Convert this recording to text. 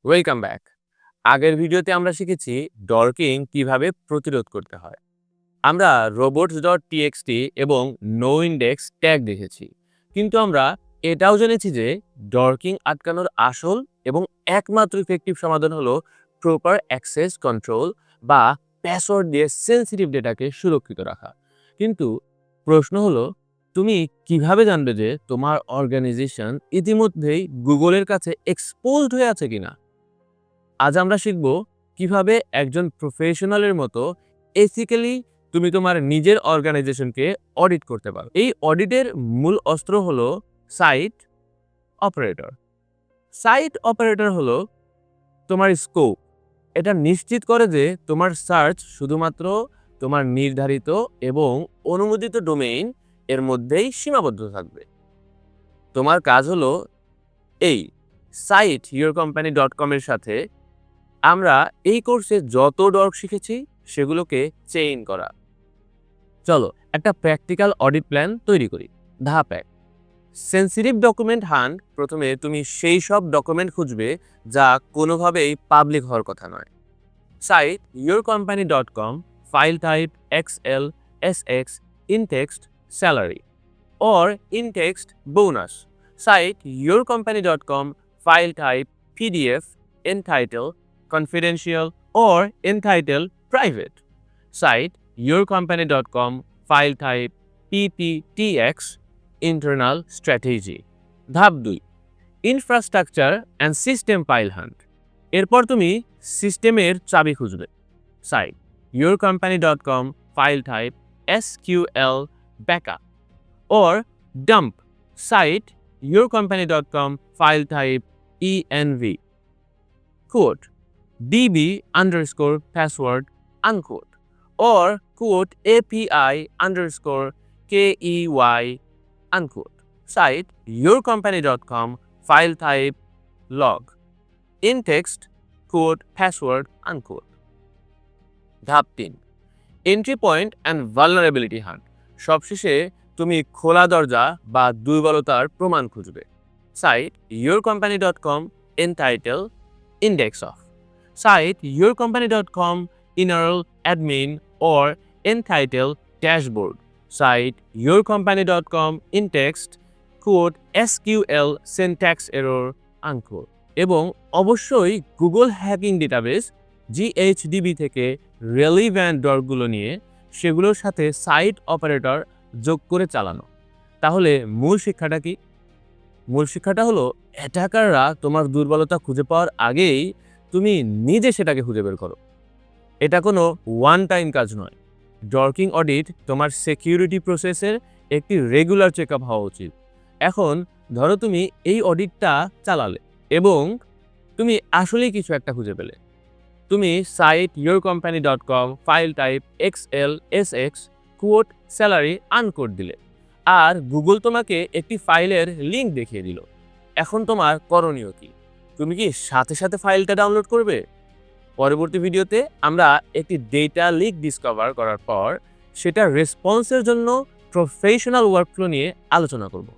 Welcome back. আগের ভিডিওতে আমরা শিখেছি ডর্কিং কিভাবে প্রতিরোধ করতে হয়। আমরা robots.txt এবং নো ইন্ডেক্স ট্যাগ দেখেছি, কিন্তু আমরা এটাও জেনেছি যে ডর্কিং আটকানোর আসল এবং একমাত্র ইফেক্টিভ সমাধান হলো প্রপার অ্যাক্সেস কন্ট্রোল বা পাসওয়ার্ড দিয়ে সেন্সিটিভ ডেটাকে সুরক্ষিত রাখা। কিন্তু প্রশ্ন হলো, তুমি কিভাবে জানবে যে তোমার অর্গানাইজেশন ইতিমধ্যেই গুগলের কাছে এক্সপোজড হয়ে আছে কিনা? আজ আমরা শিখব কিভাবে একজন প্রফেশনালের মতো এথিক্যালি তুমি তোমার নিজের অর্গানাইজেশনকে অডিট করতে পারো। এই অডিটের মূল অস্ত্র হলো সাইট অপারেটর। সাইট অপারেটর হলো তোমার স্কোপ। এটা নিশ্চিত করে যে তোমার সার্চ শুধুমাত্র তোমার নির্ধারিত এবং অনুমোদিত ডোমেইন এর মধ্যেই সীমাবদ্ধ থাকবে। তোমার কাজ হলো এই সাইট yourcompany.com এর সাথে আমরা এই কোর্সে যত ডর্ক শিখেছি সেগুলোকে চেইন করা। চলো একটা প্র্যাকটিক্যাল অডিট প্ল্যান তৈরি করি। ধাপ 1, সেন্সিটিভ ডকুমেন্ট হান্ট। প্রথমে তুমি সেই সব ডকুমেন্ট খুঁজবে যা কোনোভাবেই পাবলিক হওয়ার কথা নয়। Site yourcompany.com, file type XL, SX, in text, salary or in-text bonus. Cite yourcompany.com, file type PDF, entitle confidential or entitle private. Cite yourcompany.com, file type PPTX, internal strategy. ধাপ 2, infrastructure and system file hunt. এরপর তুমি সিস্টেমের চাবি খুঁজবে। Site yourcompany.com, file type SQL backup or dump. Cite yourcompany.com, file type env. Quote db underscore password unquote or quote API underscore KEY unquote. Cite yourcompany.com, file type log. In text quote password unquote. ধাপ 3, entry point and vulnerability hunt. সবশেষে তুমি খোলা দরজা বা দুর্বলতার প্রমাণ খুঁজবে। Site yourcompany.com, entitle index of. Cite yourcompany.com, internal admin or entitle dashboard. Cite yourcompany.com, in-text quote SQL syntax error unquote. এবং অবশ্যই গুগল হ্যাকিং ডেটাবেস GHDB থেকে রেলিভ্যান্ট ডটগুলো নিয়ে সেগুলোর সাথে সাইট অপারেটর যোগ করে চালানো। তাহলে মূল শিক্ষাটা কি? মূল শিক্ষাটা হলো অ্যাটাকাররা তোমার দুর্বলতা খুঁজে পাওয়ার আগেই তুমি নিজে সেটাকে খুঁজে বের করো। এটা কোনো ওয়ান টাইম কাজ নয়। ডর্কিং অডিট তোমার সিকিউরিটি প্রসেসের একটি রেগুলার চেক আপ হওয়া উচিত। এখন ধরো তুমি এই অডিটটা চালালে এবং তুমি আসলেই কিছু একটা খুঁজে পেলে। তুমি site yourcompany.com, file type XL, SX, quote salary unquote দিলে আর গুগল তোমাকে একটি ফাইলের লিঙ্ক দেখিয়ে দিল। এখন তোমার করণীয় কি? তুমি কি সাথে সাথে ফাইলটা ডাউনলোড করবে? পরবর্তী ভিডিওতে আমরা একটি ডেটা লিক ডিসকভার করার পর সেটার রেসপন্সের জন্য প্রফেশনাল ওয়ার্কফ্লো নিয়ে আলোচনা করব।